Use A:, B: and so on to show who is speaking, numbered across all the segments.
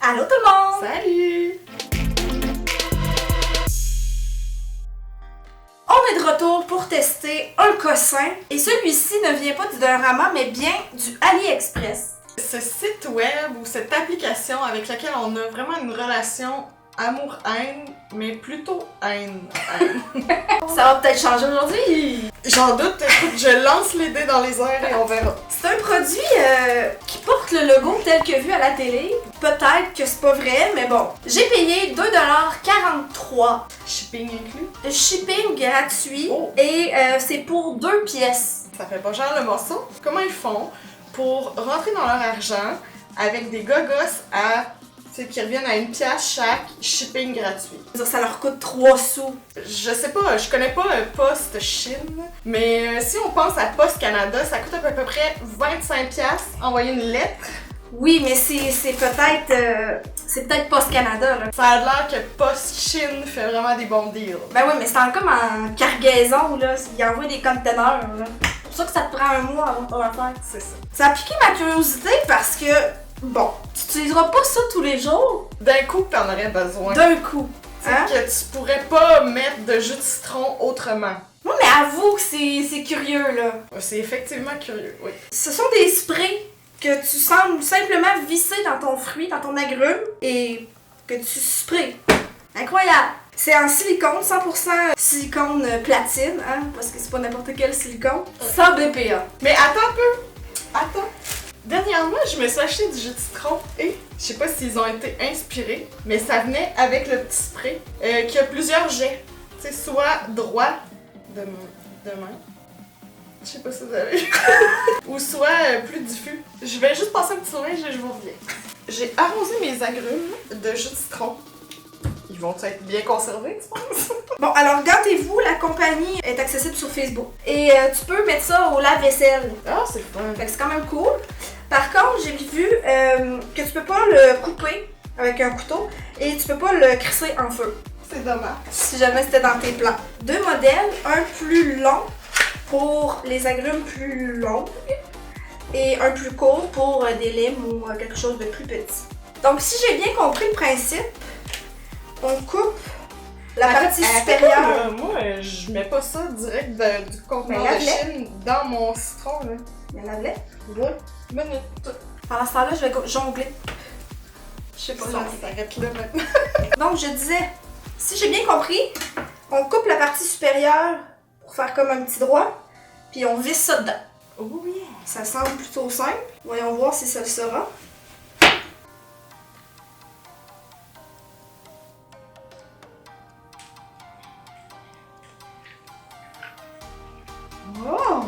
A: Allô tout le monde!
B: Salut!
A: On est de retour pour tester un cossin. Et celui-ci ne vient pas du Dollarama, mais bien du AliExpress.
B: Ce site web ou cette application avec laquelle on a vraiment une relation amour-haine, mais plutôt haine-haine.
A: Ça va peut-être changer aujourd'hui!
B: J'en doute, écoute, je lance les dés dans les airs et on verra.
A: C'est un produit qui porte le logo tel que vu à la télé. Peut-être que c'est pas vrai, mais bon. J'ai payé 2,43$.
B: Shipping inclus?
A: Shipping gratuit
B: Oh.
A: et c'est pour 2 pièces.
B: Ça fait pas cher le morceau. Comment ils font pour rentrer dans leur argent avec des gogos à... qui reviennent à 1$ chaque, shipping gratuit.
A: Ça leur coûte 3 sous.
B: Je sais pas, je connais pas Post Chine, mais si on pense à Post Canada, ça coûte à peu près 25$ envoyer une lettre.
A: Oui, mais c'est peut-être Post Canada, là.
B: Ça a l'air que Post Chine fait vraiment des bons deals.
A: Ben oui, mais c'est comme en cargaison, là. Ils envoient des conteneurs, là. C'est pour ça que ça te prend un mois avant de pouvoir le faire.
B: C'est ça.
A: Ça a piqué ma curiosité parce que, bon, tu utiliseras pas ça tous les jours
B: D'un coup, t'en aurais besoin.
A: d'un coup. Hein?
B: Que tu pourrais pas mettre de jus de citron autrement.
A: Non, mais avoue que c'est curieux, là.
B: C'est effectivement curieux, oui.
A: Ce sont des sprays que tu sembles simplement visser dans ton fruit, dans ton agrume, et que tu sprays. Incroyable! C'est en silicone, 100% silicone platine, hein, parce que c'est pas n'importe quel silicone, sans BPA.
B: Mais attends un peu! Attends! Dernièrement, je me suis acheté du jus de citron et je sais pas s'ils ont été inspirés, mais ça venait avec le petit spray qui a plusieurs jets. Tu sais, soit droit de main. Je sais pas si vous avez vu. Ou soit plus diffus. Je vais juste passer un petit linge et je vous reviens. J'ai arrosé mes agrumes de jus de citron. Ils vont être bien conservés, tu penses?
A: Bon, alors gâtez-vous, la compagnie est accessible sur Facebook. Et tu peux mettre ça au lave-vaisselle.
B: Ah, c'est fun.
A: Fait que c'est quand même cool. Par contre, j'ai vu que tu peux pas le couper avec un couteau et tu peux pas le crisser en feu.
B: C'est dommage.
A: Si jamais c'était dans tes plans. Deux modèles, un plus long pour les agrumes plus longs et un plus court pour des limes ou quelque chose de plus petit. Donc si j'ai bien compris le principe, on coupe la partie supérieure.
B: Moi, je mets pas ça direct du conteneur
A: Mais
B: de Chine dans mon citron, là.
A: Il y en avait.
B: Ouais. Minute.
A: Pendant ce temps-là, je vais jongler. Je sais pas
B: Ça
A: jongler.
B: s'arrête là maintenant.
A: Donc je disais, si j'ai bien compris, on coupe la partie supérieure pour faire comme un petit droit, puis on visse ça dedans.
B: Oh yeah!
A: Ça semble plutôt simple. Voyons voir si ça le sera.
B: Oh!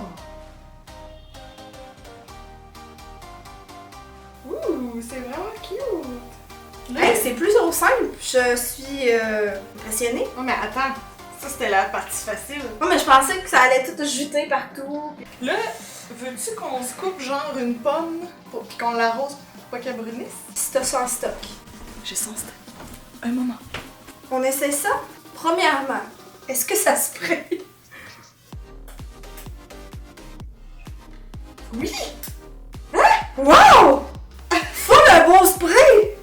B: Ouh, c'est vraiment cute!
A: Hey, c'est plutôt simple. Je suis impressionnée.
B: Oh, mais attends, ça c'était la partie facile.
A: Non, mais je pensais que ça allait tout juter partout.
B: Là, veux-tu qu'on se coupe genre une pomme puis qu'on l'arrose pour pas qu'elle brunisse?
A: Si t'as ça en stock.
B: J'ai son stock. Un moment.
A: On essaie ça. Premièrement, est-ce que ça se spray?
B: Oui!
A: Wow! Faut un beau spray!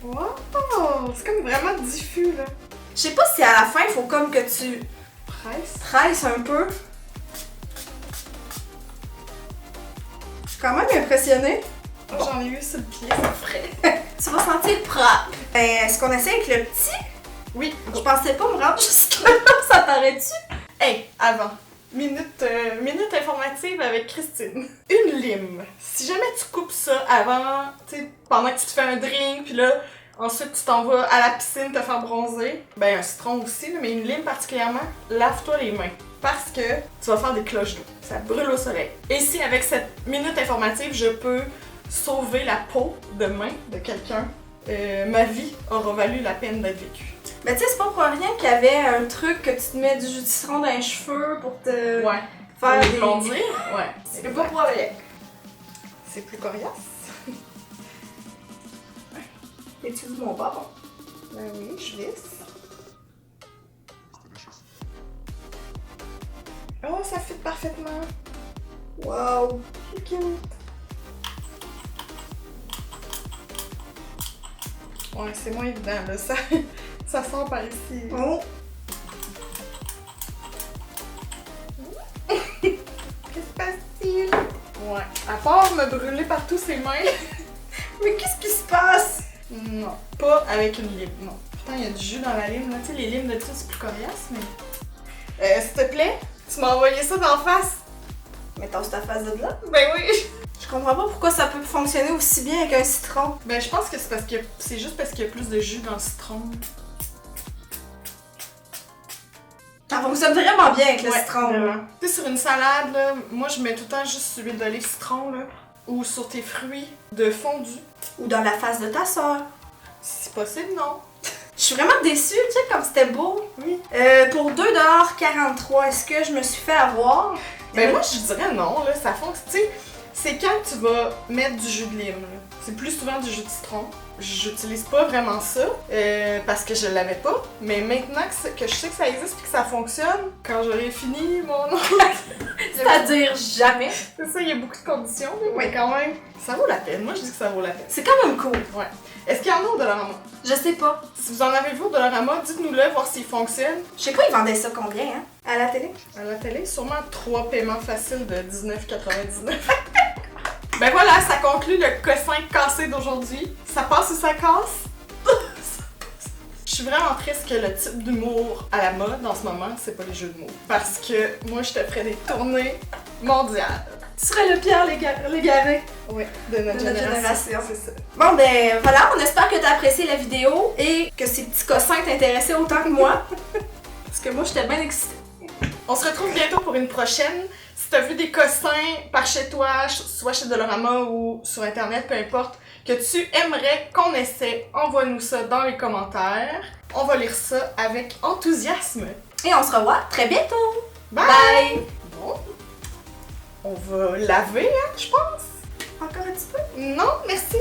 B: Wow! C'est comme vraiment diffus là.
A: Je sais pas si à la fin, il faut comme que tu
B: Presse.
A: presses un peu. Je suis quand même impressionnée.
B: Oh, j'en ai eu sur le pied, c'est frais.
A: Tu vas sentir propre. Est-ce qu'on essaie avec le petit?
B: Oui.
A: Je pensais pas me rendre jusque là. Ça t'arrête-tu?
B: Hey, avant. Minute informative avec Christine. Une lime. Si jamais tu coupes ça avant, tu sais, pendant que tu te fais un drink, puis là, ensuite tu t'en vas à la piscine te faire bronzer, ben un citron aussi, là, mais une lime particulièrement, lave-toi les mains. Parce que tu vas faire des cloches d'eau. Ça brûle au soleil. Et si avec cette minute informative, je peux sauver la peau de main de quelqu'un, ma vie aura valu la peine d'être vécue.
A: Mais tu sais, c'est pas pour rien qu'il y avait un truc que tu te mets du jus de citron dans les cheveux pour te
B: Ouais.
A: faire
B: Pour
A: des...
B: blondir, ouais.
A: C'est pas pour rien.
B: C'est plus coriace.
A: T'es-tu du mon bord?
B: Ben oui, je lisse. Oh, ça fit parfaitement.
A: Wow!
B: C'est cute. Ouais, c'est moins évident, là. Ça sort par ici.
A: Oh.
B: Qu'est-ce qui se passe-t-il? Ouais. À part me brûler partout ses mains.
A: Mais qu'est-ce qui se passe?
B: Non, pas avec une lime, non. Putain, il y a du jus dans la lime, là. Tu sais, les limes d'habitude, c'est plus coriace, mais... s'il te plaît, tu m'as envoyé ça d'en face?
A: Mais t'as ta face de là?
B: Ben oui!
A: Je comprends pas pourquoi ça peut fonctionner aussi bien avec un citron.
B: Ben, je pense que c'est juste parce qu'il y a plus de jus dans le citron.
A: Ça fonctionne vraiment bien avec le citron.
B: Vraiment. Tu sais, sur une salade, là, moi, je mets tout le temps juste huile d'olive citron, là. Ou sur tes fruits de fondu.
A: Ou dans la face de ta soeur.
B: Si c'est possible, non?
A: Je suis vraiment déçue, tu sais, comme c'était beau.
B: Oui.
A: Pour 2,43$, est-ce que je me suis fait avoir?
B: Ben moi, je dirais non, là, ça fonctionne. Tu sais, c'est quand tu vas mettre du jus de lime, là. C'est plus souvent du jus de citron. J'utilise pas vraiment ça, parce que je l'avais pas. Mais maintenant que je sais que ça existe et que ça fonctionne, quand j'aurai fini mon...
A: C'est-à-dire jamais.
B: C'est ça, il y a beaucoup de conditions, là,
A: Oui.
B: mais quand même, ça vaut la peine. Moi, je dis que ça vaut la peine.
A: C'est quand même cool.
B: Ouais. Est-ce qu'il y en a au Dollarama?
A: Je sais pas.
B: Si vous en avez vu au Dollarama, dites-nous-le, voir s'il fonctionne.
A: Je sais pas, ils vendaient ça combien, hein? À la télé?
B: À la télé, sûrement 3 paiements faciles de 19,99. Ben voilà, ça conclut le cossin cassé d'aujourd'hui. Ça passe ou ça casse? Je suis vraiment triste que le type d'humour à la mode en ce moment, c'est pas les jeux de mots. Parce que moi, je te ferais des tournées mondiales.
A: Tu serais le Pierre Légaré.
B: Oui, de notre génération. C'est ça.
A: Bon, ben voilà, on espère que t'as apprécié la vidéo et que ces petits cossins t'intéressaient autant que moi. Parce que moi, j'étais bien excitée.
B: On se retrouve bientôt pour une prochaine. Si t'as vu des cossins par chez toi, soit chez Dollarama ou sur internet, peu importe, que tu aimerais qu'on essaie, envoie-nous ça dans les commentaires. On va lire ça avec enthousiasme.
A: Et on se revoit très bientôt.
B: Bye!
A: Bye!
B: Bon. On va laver, hein, je pense.
A: Encore un petit peu?
B: Non, merci.